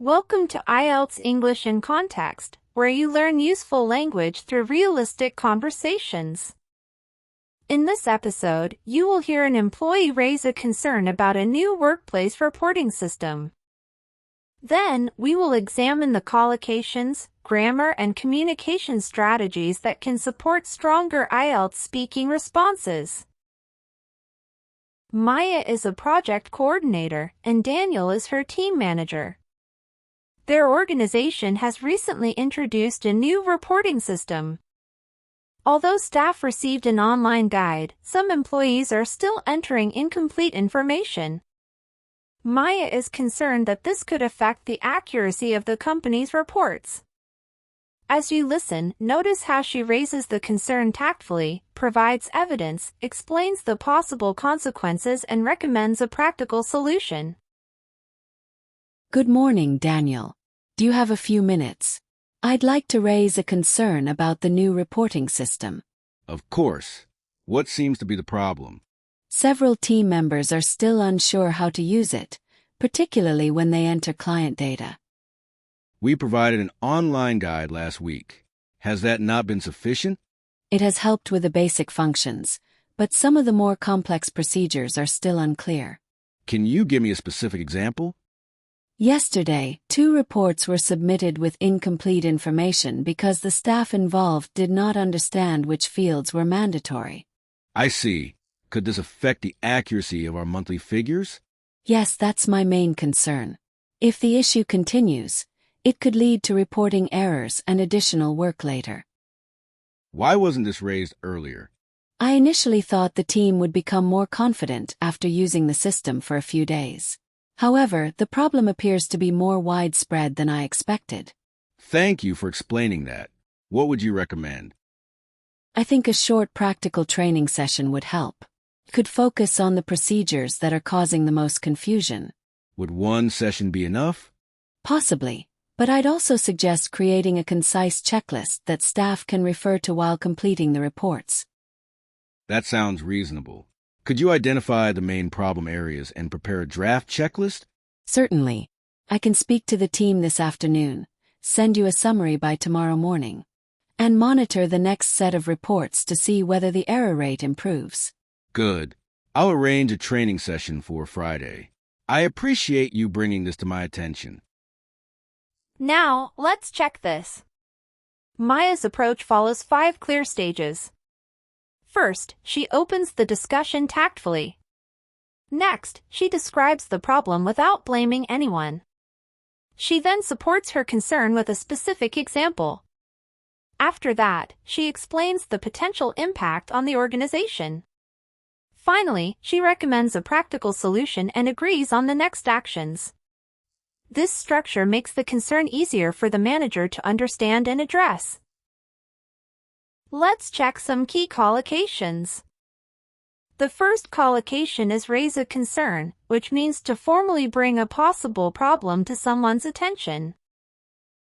Welcome to IELTS English in Context, where you learn useful language through realistic conversations. In this episode, you will hear an employee raise a concern about a new workplace reporting system. Then, we will examine the collocations, grammar, and communication strategies that can support stronger IELTS speaking responses. Maya is a project coordinator, and Daniel is her team manager. Their organization has recently introduced a new reporting system. Although staff received an online guide, some employees are still entering incomplete information. Maya is concerned that this could affect the accuracy of the company's reports. As you listen, notice how she raises the concern tactfully, provides evidence, explains the possible consequences, and recommends a practical solution. Good morning, Daniel. Do you have a few minutes? I'd like to raise a concern about the new reporting system. Of course. What seems to be the problem? Several team members are still unsure how to use it, particularly when they enter client data. We provided an online guide last week. Has that not been sufficient? It has helped with the basic functions, but some of the more complex procedures are still unclear. Can you give me a specific example? Yesterday, 2 reports were submitted with incomplete information because the staff involved did not understand which fields were mandatory. I see. Could this affect the accuracy of our monthly figures? Yes, that's my main concern. If the issue continues, it could lead to reporting errors and additional work later. Why wasn't this raised earlier? I initially thought the team would become more confident after using the system for a few days. However, the problem appears to be more widespread than I expected. Thank you for explaining that. What would you recommend? I think a short practical training session would help. It could focus on the procedures that are causing the most confusion. Would one session be enough? Possibly, but I'd also suggest creating a concise checklist that staff can refer to while completing the reports. That sounds reasonable. Could you identify the main problem areas and prepare a draft checklist? Certainly. I can speak to the team this afternoon, send you a summary by tomorrow morning, and monitor the next set of reports to see whether the error rate improves. Good. I'll arrange a training session for Friday. I appreciate you bringing this to my attention. Now, let's check this. Maya's approach follows 5 clear stages. First, she opens the discussion tactfully. Next, she describes the problem without blaming anyone. She then supports her concern with a specific example. After that, she explains the potential impact on the organization. Finally, she recommends a practical solution and agrees on the next actions. This structure makes the concern easier for the manager to understand and address. Let's check some key collocations. The first collocation is raise a concern, which means to formally bring a possible problem to someone's attention.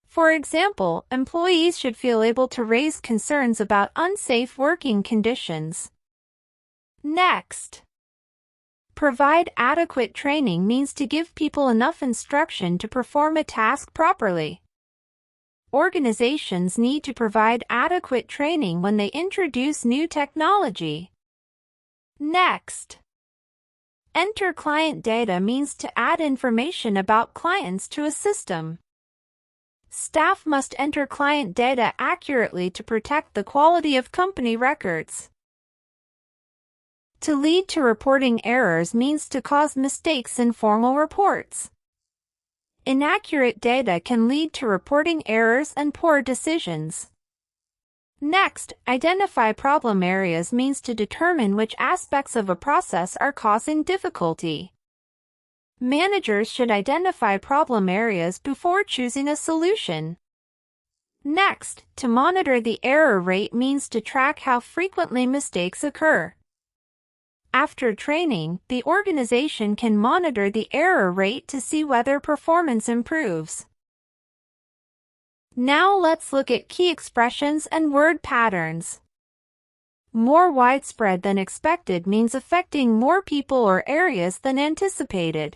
For example, employees should feel able to raise concerns about unsafe working conditions. Next, provide adequate training means to give people enough instruction to perform a task properly. Organizations need to provide adequate training when they introduce new technology. Next, enter client data means to add information about clients to a system. Staff must enter client data accurately to protect the quality of company records. To lead to reporting errors means to cause mistakes in formal reports. Inaccurate data can lead to reporting errors and poor decisions. Next, identify problem areas means to determine which aspects of a process are causing difficulty. Managers should identify problem areas before choosing a solution. Next, to monitor the error rate means to track how frequently mistakes occur. After training, the organization can monitor the error rate to see whether performance improves. Now let's look at key expressions and word patterns. More widespread than expected means affecting more people or areas than anticipated.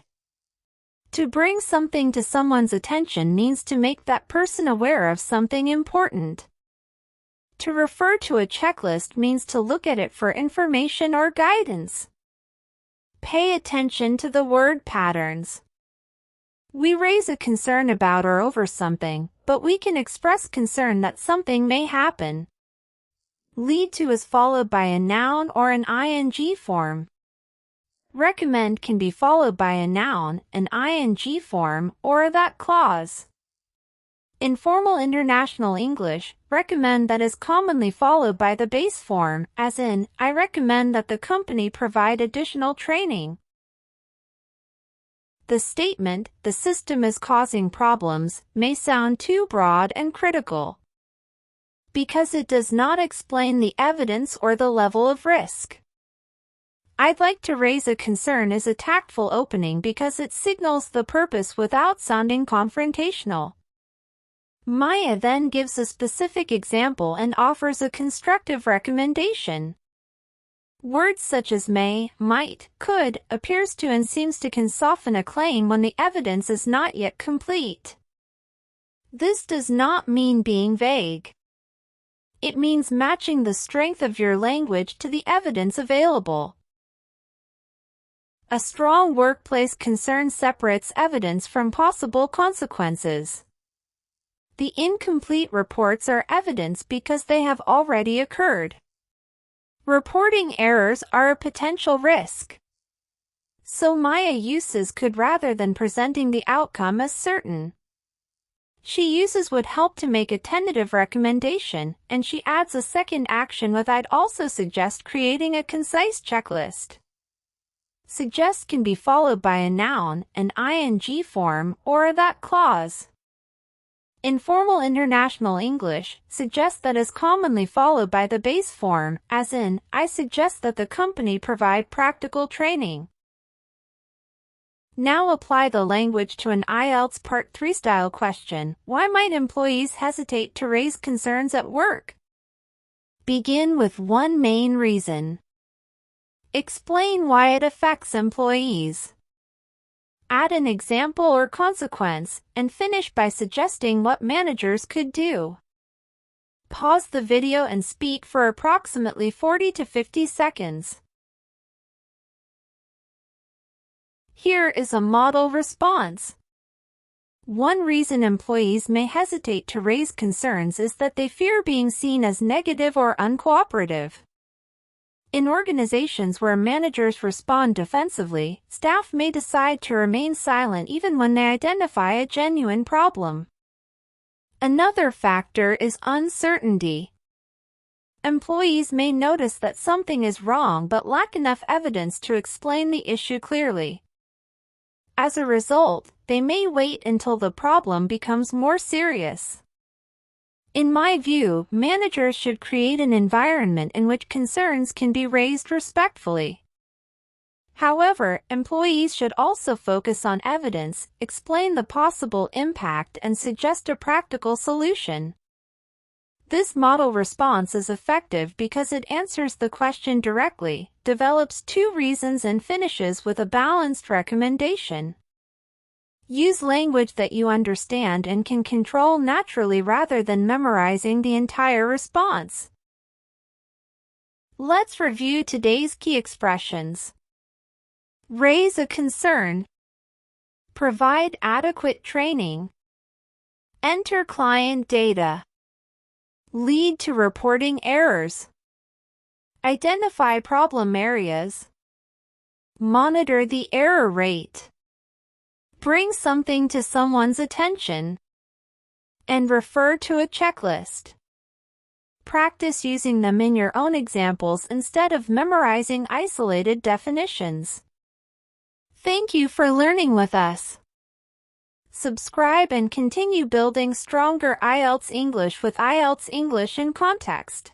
To bring something to someone's attention means to make that person aware of something important. To refer to a checklist means to look at it for information or guidance. Pay attention to the word patterns. We raise a concern about or over something, but we can express concern that something may happen. Lead to is followed by a noun or an ing form. Recommend can be followed by a noun, an ing form, or a that clause. In formal international English, recommend that is commonly followed by the base form, as in, I recommend that the company provide additional training. The statement, the system is causing problems, may sound too broad and critical, because it does not explain the evidence or the level of risk. I'd like to raise a concern is a tactful opening because it signals the purpose without sounding confrontational. Maya then gives a specific example and offers a constructive recommendation. Words such as may, might, could, appears to and seems to can soften a claim when the evidence is not yet complete. This does not mean being vague. It means matching the strength of your language to the evidence available. A strong workplace concern separates evidence from possible consequences. The incomplete reports are evidence because they have already occurred. Reporting errors are a potential risk. So Maya uses could rather than presenting the outcome as certain. She uses would help to make a tentative recommendation, and she adds a second action with I'd also suggest creating a concise checklist. Suggest can be followed by a noun, an ing form, or a that clause. In formal international English, suggest that is commonly followed by the base form, as in, I suggest that the company provide practical training. Now apply the language to an IELTS Part 3 style question. Why might employees hesitate to raise concerns at work? Begin with one main reason. Explain why it affects employees. Add an example or consequence, and finish by suggesting what managers could do. Pause the video and speak for approximately 40 to 50 seconds. Here is a model response. One reason employees may hesitate to raise concerns is that they fear being seen as negative or uncooperative. In organizations where managers respond defensively, staff may decide to remain silent even when they identify a genuine problem. Another factor is uncertainty. Employees may notice that something is wrong but lack enough evidence to explain the issue clearly. As a result, they may wait until the problem becomes more serious. In my view, managers should create an environment in which concerns can be raised respectfully. However, employees should also focus on evidence, explain the possible impact, and suggest a practical solution. This model response is effective because it answers the question directly, develops two reasons, and finishes with a balanced recommendation. Use language that you understand and can control naturally rather than memorizing the entire response. Let's review today's key expressions. Raise a concern. Provide adequate training. Enter client data. Lead to reporting errors. Identify problem areas. Monitor the error rate. Bring something to someone's attention. And refer to a checklist. Practice using them in your own examples instead of memorizing isolated definitions. Thank you for learning with us. Subscribe and continue building stronger IELTS English with IELTS English in Context.